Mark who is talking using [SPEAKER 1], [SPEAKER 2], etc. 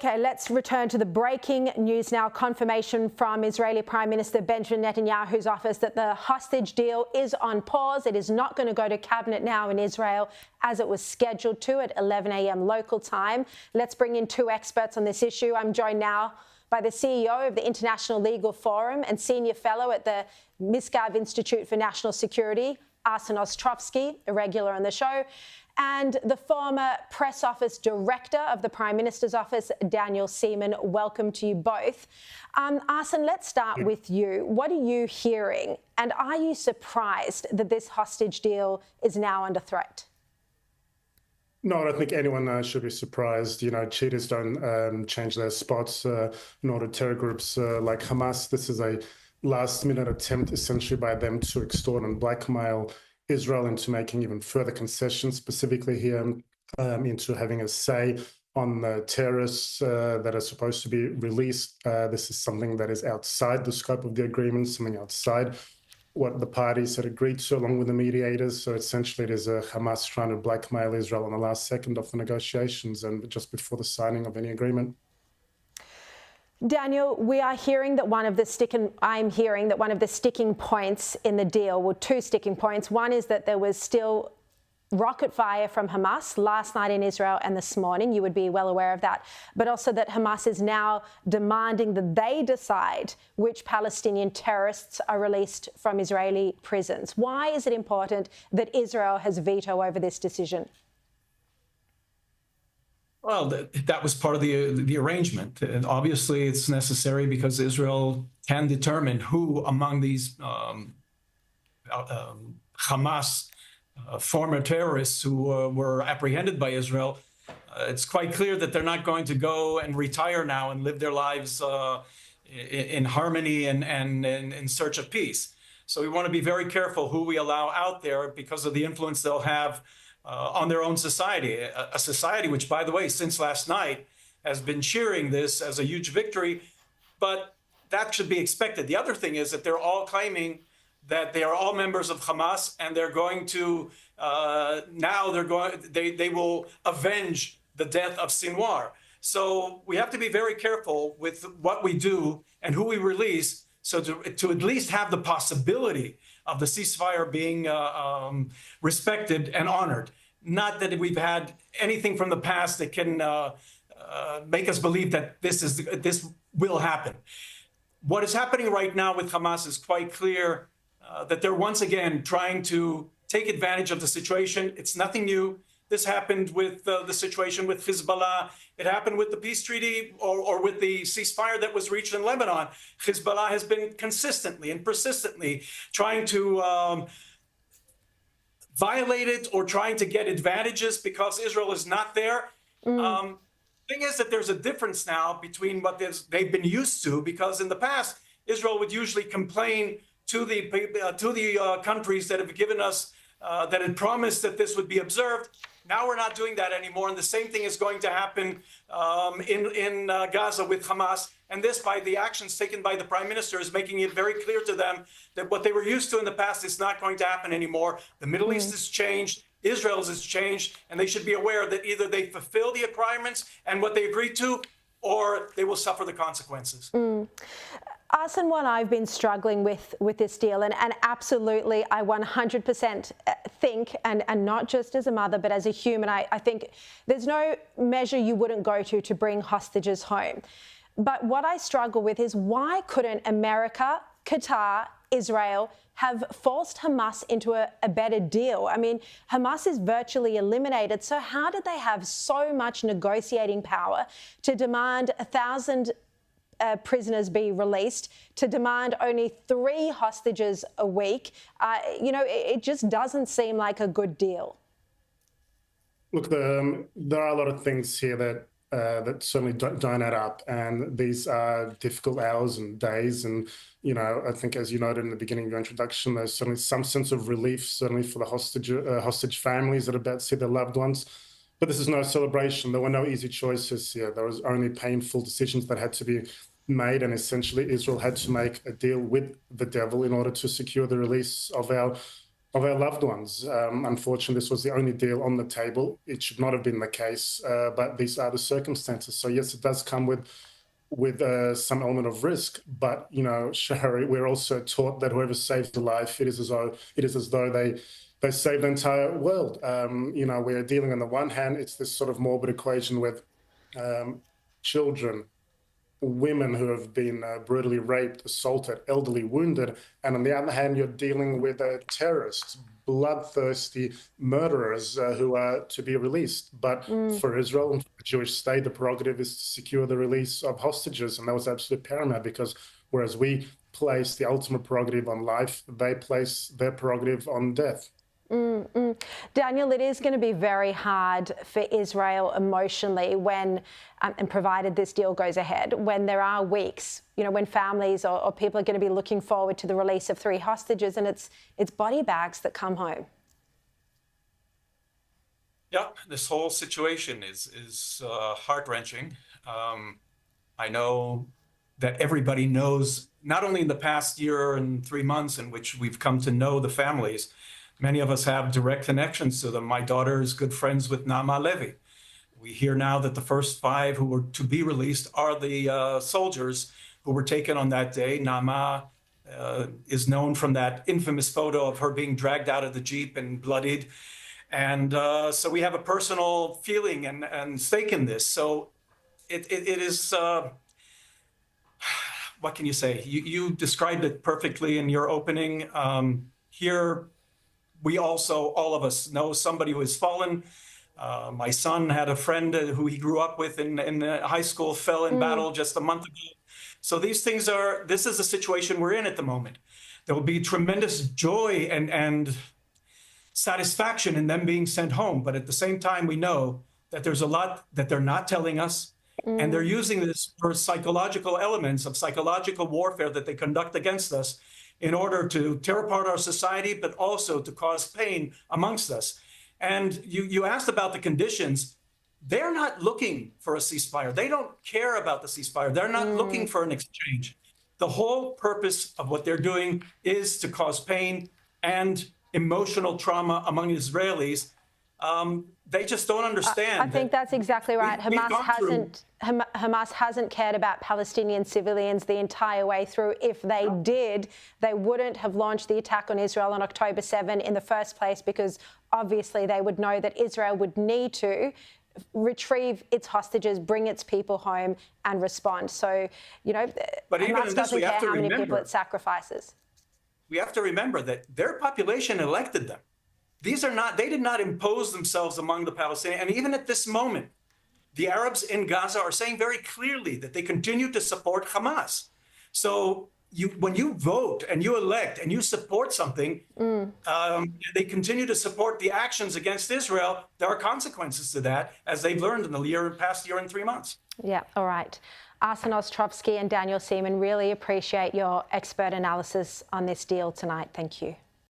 [SPEAKER 1] Okay, let's return to the breaking news now. Confirmation from Israeli Prime Minister Benjamin Netanyahu's office that the hostage deal is on pause. It is not going to go to cabinet now in Israel as it was scheduled to at 11 a.m. local time. Let's bring in two experts on this issue. I'm joined now by the CEO of the International Legal Forum and Senior Fellow at the Misgav Institute for National Security, Arsen Ostrovsky, a regular on the show, and the former press office director of the Prime Minister's office, Daniel Seaman. Welcome to you both. Arsen, let's start with you. What are you hearing? And are you surprised that this hostage deal is now under threat?
[SPEAKER 2] No, I don't think anyone should be surprised. You know, cheaters don't change their spots, nor do terror groups like Hamas. This is a last-minute attempt, essentially, by them to extort and blackmail Israel into making even further concessions, specifically here into having a say on the terrorists that are supposed to be released. This is something that is outside the scope of the agreement, something outside what the parties had agreed to, along with the mediators. So essentially, it is Hamas trying to blackmail Israel on the last second of the negotiations and just before the signing of any agreement.
[SPEAKER 1] Daniel, I'm hearing that one of the sticking points in the deal, well, two sticking points. One is that there was still rocket fire from Hamas last night in Israel and this morning. You would be well aware of that. But also that Hamas is now demanding that they decide which Palestinian terrorists are released from Israeli prisons. Why is it important that Israel has veto over this decision?
[SPEAKER 3] Well, that was part of the arrangement. And obviously, it's necessary because Israel can determine who among these Hamas former terrorists who were apprehended by Israel. It's quite clear that they're not going to go and retire now and live their lives in harmony and in search of peace. So we want to be very careful who we allow out there because of the influence they'll have on their own society, a society which, by the way, since last night has been cheering this as a huge victory, but that should be expected. The other thing is that they're all claiming that they are all members of Hamas and they're going to, they will avenge the death of Sinwar. So we have to be very careful with what we do and who we release, so to at least have the possibility of the ceasefire being respected and honored. Not that we've had anything from the past that can make us believe that this will happen. What is happening right now with Hamas is quite clear that they're once again trying to take advantage of the situation. It's nothing new. This happened with the situation with Hezbollah. It happened with the peace treaty or with the ceasefire that was reached in Lebanon. Hezbollah has been consistently and persistently trying to violate it or trying to get advantages because Israel is not there. The thing is that there's a difference now between what they've been used to, because in the past, Israel would usually complain to the countries that have given us, that had promised that this would be observed. Now we're not doing that anymore, and the same thing is going to happen in Gaza with Hamas. And this, by the actions taken by the Prime Minister, is making it very clear to them that what they were used to in the past is not going to happen anymore. The Middle East has changed, Israel has changed, and they should be aware that either they fulfill the requirements and what they agreed to, or they will suffer the consequences.
[SPEAKER 1] Arsen, what I've been struggling with this deal, and absolutely I 100% think, and not just as a mother, but as a human, I think there's no measure you wouldn't go to bring hostages home. But what I struggle with is, why couldn't America, Qatar, Israel have forced Hamas into a better deal? I mean, Hamas is virtually eliminated. So how did they have so much negotiating power to demand 1,000 prisoners be released, to demand only 3 hostages a week? You know, it just doesn't seem like a good deal.
[SPEAKER 2] Look, there are a lot of things here that certainly don't add up, and these are difficult hours and days. And you know, I think, as you noted in the beginning of your introduction, there's certainly some sense of relief, certainly for the hostage families that are about to see their loved ones. But this is no celebration. There were no easy choices here. There was only painful decisions that had to be made, and essentially Israel had to make a deal with the devil in order to secure the release of our of our loved ones. Unfortunately, this was the only deal on the table. It should not have been the case, but these are the circumstances. So yes, it does come with some element of risk. But Shahari, we're also taught that whoever saves a life, it is as though they save the entire world. We're dealing on the one hand, it's this sort of morbid equation with children, women who have been brutally raped, assaulted, elderly, wounded. And on the other hand, you're dealing with terrorists, bloodthirsty murderers who are to be released. But for Israel and for the Jewish state, the prerogative is to secure the release of hostages. And that was absolutely paramount, because whereas we place the ultimate prerogative on life, they place their prerogative on death.
[SPEAKER 1] Daniel, it is going to be very hard for Israel emotionally when, and provided this deal goes ahead, when there are weeks, when families or people are going to be looking forward to the release of 3 hostages, and it's body bags that come home.
[SPEAKER 3] Yeah, this whole situation is heart-wrenching. I know that everybody knows, not only in the past year and 3 months in which we've come to know the families, many of us have direct connections to them. My daughter is good friends with Naama Levy. We hear now that the first 5 who were to be released are the soldiers who were taken on that day. Naama is known from that infamous photo of her being dragged out of the Jeep and bloodied. And so we have a personal feeling and stake in this. So it is, what can you say? You described it perfectly in your opening. Here, we also, all of us, know somebody who has fallen. My son had a friend who he grew up with in high school, fell in battle just a month ago. So this is the situation we're in at the moment. There will be tremendous joy and satisfaction in them being sent home. But at the same time, we know that there's a lot that they're not telling us. And they're using this for psychological elements of psychological warfare that they conduct against us, in order to tear apart our society, but also to cause pain amongst us. And you asked about the conditions. They're not looking for a ceasefire. They don't care about the ceasefire. They're not looking for an exchange. The whole purpose of what they're doing is to cause pain and emotional trauma among Israelis. They just don't understand.
[SPEAKER 1] I think that's exactly right. Hamas hasn't cared about Palestinian civilians the entire way through. If they did, they wouldn't have launched the attack on Israel on October 7 in the first place, because obviously they would know that Israel would need to retrieve its hostages, bring its people home and respond. So,
[SPEAKER 3] but
[SPEAKER 1] Hamas doesn't care how many people it sacrifices.
[SPEAKER 3] We have to remember that their population elected them. They did not impose themselves among the Palestinians. And even at this moment, the Arabs in Gaza are saying very clearly that they continue to support Hamas. So when you vote and you elect and you support something, they continue to support the actions against Israel. There are consequences to that, as they've learned in the past year and 3 months.
[SPEAKER 1] Yeah, all right. Arsen Ostrovsky and Daniel Seaman, really appreciate your expert analysis on this deal tonight. Thank you.